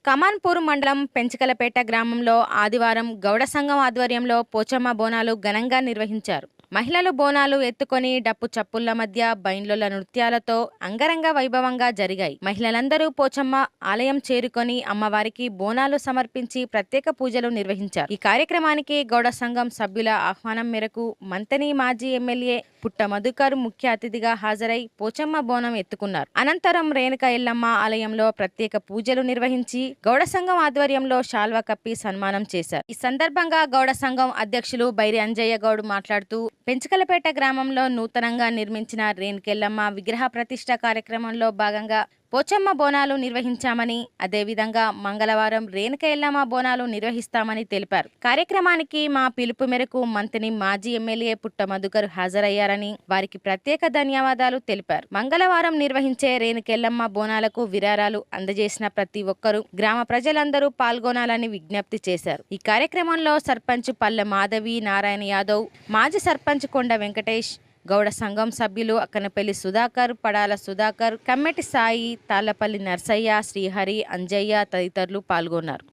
కమాన్పూర్ మండలం పెంచకలపేట గ్రామంలో ఆదివారం గౌడ సంఘం ఆధ్వర్యంలో పోచమ్మ బోనాలు ఘనంగా నిర్వహించారు. మహిళలు బోనాలు ఎత్తుకొని డప్పు చప్పుళ్ల మధ్య బైండ్ల నృత్యాలతో అంగరంగ వైభవంగా జరిగాయి. మహిళలందరూ పోచమ్మ ఆలయం చేరుకొని అమ్మవారికి బోనాలు సమర్పించి ప్రత్యేక పూజలు నిర్వహించారు. ఈ కార్యక్రమానికి గౌడ సంఘం సభ్యుల ఆహ్వానం మేరకు మంతని మాజీ ఎమ్మెల్యే పుట్ట మధుకర్ ముఖ్య అతిథిగా హాజరై పోచమ్మ బోనం ఎత్తుకున్నారు. అనంతరం రేణుక ఎల్లమ్మ ఆలయంలో ప్రత్యేక పూజలు నిర్వహించి గౌడ సంఘం ఆధ్వర్యంలో శాల్వా కప్పి సన్మానం చేశారు. ఈ సందర్భంగా గౌడ సంఘం అధ్యక్షులు బైరి అంజయ్య గౌడ్ మాట్లాడుతూ పెంచకలపేట గ్రామంలో నూతనంగా నిర్మించిన రేణుకెల్లమ్మ విగ్రహ ప్రతిష్ఠ కార్యక్రమంలో భాగంగా పోచమ్మ బోనాలు నిర్వహించామని, అదేవిధంగా మంగళవారం రేణుక ఎల్లమ్మ బోనాలు నిర్వహిస్తామని తెలిపారు. కార్యక్రమానికి మా పిలుపు మేరకు మంత్రి మాజీ ఎమ్మెల్యే పుట్ట మధుకర్ హాజరయ్యారని వారికి ప్రత్యేక ధన్యవాదాలు తెలిపారు. మంగళవారం నిర్వహించే రేణుకెల్లమ్మ బోనాలకు విరాళాలు అందజేసిన ప్రతి ఒక్కరూ గ్రామ ప్రజలందరూ పాల్గొనాలని విజ్ఞప్తి చేశారు. ఈ కార్యక్రమంలో సర్పంచ్ పల్లె మాధవి, నారాయణ యాదవ్, మాజీ సర్పంచ్ కొండ వెంకటేష్, గౌడ సంఘం సభ్యులు అక్కనపల్లి సుధాకర్, పడాల సుధాకర్, కమ్మెటి సాయి, తాళ్లపల్లి నర్సయ్య, శ్రీహరి, అంజయ్య తదితరులు పాల్గొన్నారు.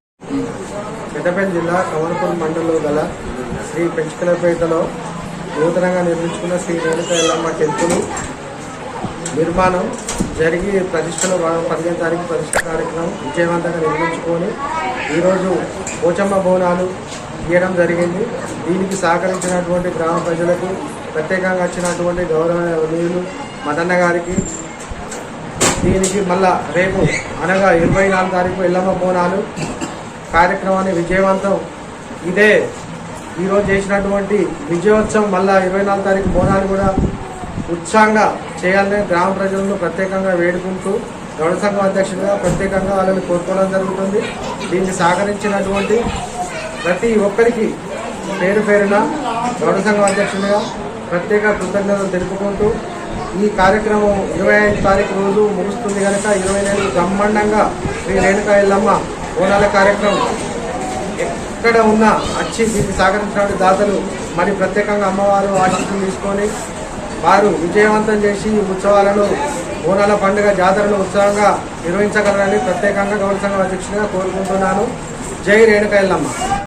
పెద్దపల్లి జిల్లా కమాన్పూర్ మండలంలో గల శ్రీ పెంచకలపేటలో నూతనంగా నిర్మించుకున్న శ్రీ రేణుక ఎల్లమ్మ టెంపుల్ నిర్మాణం జరిగి ప్రతిష్టలో 15వ తారీఖు ప్రతిష్ట కార్యక్రమం విజయవంతంగా నిర్మించుకొని ఈరోజు పోచమ్మ బోనాలు ఇవ్వడం జరిగింది. దీనికి సహకరించినటువంటి గ్రామ ప్రజలకు, ప్రత్యేకంగా వచ్చినటువంటి గౌరవనీయులు మదన్న గారికి, దీనికి మళ్ళా రేపు అనగా 24వ తారీఖు ఎల్లమ్మ బోనాలు కార్యక్రమాన్ని విజయవంతం ఇదే ఈరోజు చేసినటువంటి విజయోత్సవం మళ్ళా 24వ తారీఖు బోనాలు కూడా ఉత్సాహంగా చేయాలని గ్రామ ప్రజలను ప్రత్యేకంగా వేడుకుంటూ గౌడ సంఘం అధ్యక్షుడిగా ప్రత్యేకంగా వాళ్ళని కోరుకోవడం జరుగుతుంది. దీనికి సహకరించినటువంటి ప్రతి ఒక్కరికి పేరు పేరున గౌడ సంఘం అధ్యక్షుడిగా ప్రత్యేక కృతజ్ఞతలు తెలుపుకుంటూ ఈ కార్యక్రమం 25వ తారీఖు రోజు ముగుస్తుంది కనుక 24 బ్రహ్మాండంగా శ్రీ రేణుక ఎల్లమ్మ బోనాల కార్యక్రమం ఎక్కడ ఉన్నా వచ్చి దీనికి సహకరించినటువంటి దాతలు మరి ప్రత్యేకంగా అమ్మవారు ఆశీస్సులు తీసుకొని వారు విజయవంతం చేసి ఈ ఉత్సవాలను బోనాల పండుగ జాతరను ఉత్సవంగా నిర్వహించగలరని ప్రత్యేకంగా గౌడ సంఘం అధ్యక్షుడిగా కోరుకుంటున్నాను. జై రేణుక ఎల్లమ్మ.